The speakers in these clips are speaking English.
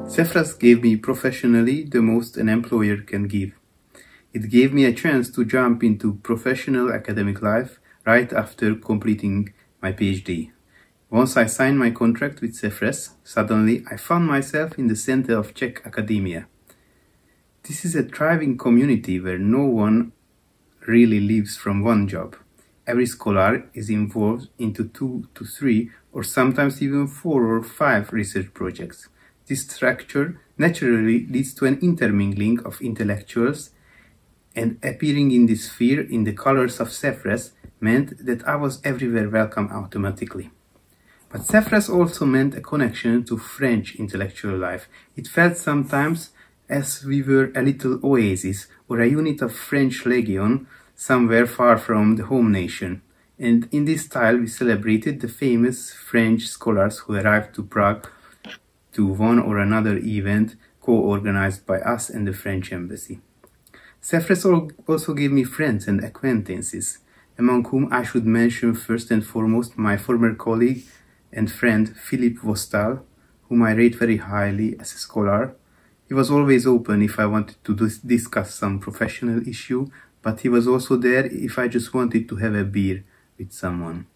CEFRES gave me professionally the most an employer can give. It gave me a chance to jump into professional academic life right after completing my PhD. Once I signed my contract with CEFRES, suddenly I found myself in the center of Czech academia. This is a thriving community where no one really lives from one job. Every scholar is involved into 2 to 3 or sometimes even 4 or 5 research projects. This structure naturally leads to an intermingling of intellectuals, and appearing in this sphere in the colors of CEFRES meant that I was everywhere welcome automatically. But CEFRES also meant a connection to French intellectual life. It felt sometimes as we were a little oasis or a unit of French Legion somewhere far from the home nation. And in this style we celebrated the famous French scholars who arrived to Prague to one or another event co-organized by us and the French embassy. CEFRES also gave me friends and acquaintances, among whom I should mention first and foremost my former colleague and friend Philippe Vostal, whom I rate very highly as a scholar. He was always open if I wanted to discuss some professional issue, but he was also there if I just wanted to have a beer with someone.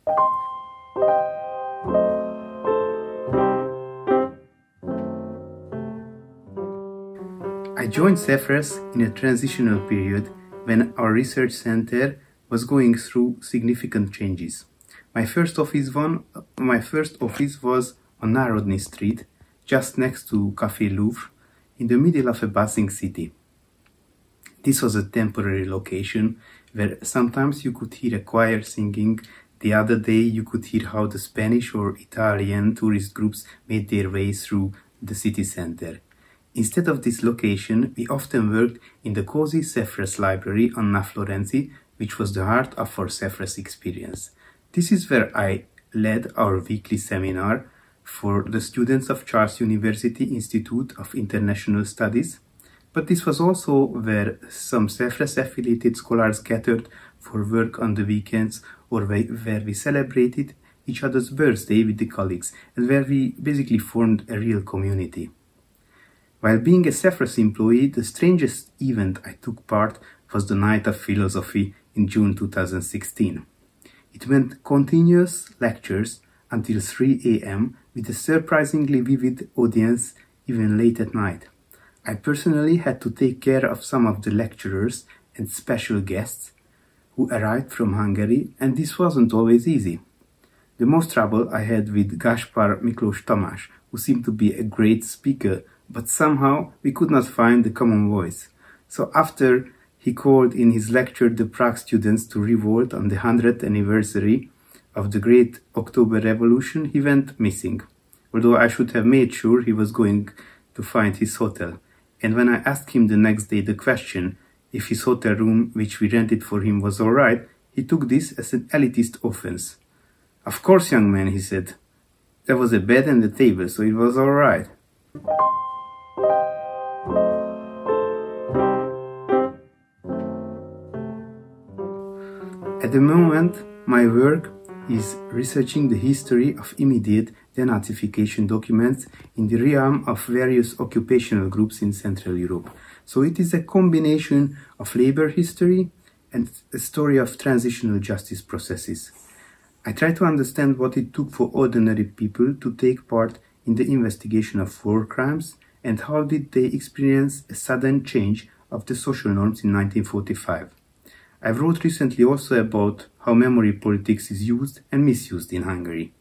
I joined CEFRES in a transitional period when our research center was going through significant changes. My first office was on Národní Street, just next to Café Louvre, in the middle of a bustling city. This was a temporary location where sometimes you could hear a choir singing, the other day you could hear how the Spanish or Italian tourist groups made their way through the city center. Instead of this location, we often worked in the cozy CEFRES library on Na Florenzi, which was the heart of our CEFRES experience. This is where I led our weekly seminar for the students of Charles University Institute of International Studies, but this was also where some CEFRES affiliated scholars gathered for work on the weekends, or where we celebrated each other's birthday with the colleagues, and where we basically formed a real community. While being a CEFRES employee, the strangest event I took part was the Night of Philosophy in June 2016. It meant continuous lectures until 3 a.m. with a surprisingly vivid audience even late at night. I personally had to take care of some of the lecturers and special guests who arrived from Hungary, and this wasn't always easy. The most trouble I had with Gáspár Miklós Tamás, who seemed to be a great speaker, but somehow we could not find the common voice. So after he called in his lecture the Prague students to revolt on the 100th anniversary of the Great October Revolution, he went missing, although I should have made sure he was going to find his hotel. And when I asked him the next day the question if his hotel room which we rented for him was alright, he took this as an elitist offense. "Of course, young man," he said. "There was a bed and a table, so it was alright." At the moment, my work is researching the history of immediate denazification documents in the realm of various occupational groups in Central Europe. So it is a combination of labor history and a story of transitional justice processes. I try to understand what it took for ordinary people to take part in the investigation of war crimes, and how did they experience a sudden change of the social norms in 1945. I wrote recently also about how memory politics is used and misused in Hungary.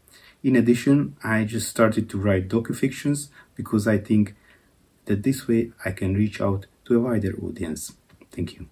In addition, I just started to write docufictions because I think that this way I can reach out to a wider audience. Thank you.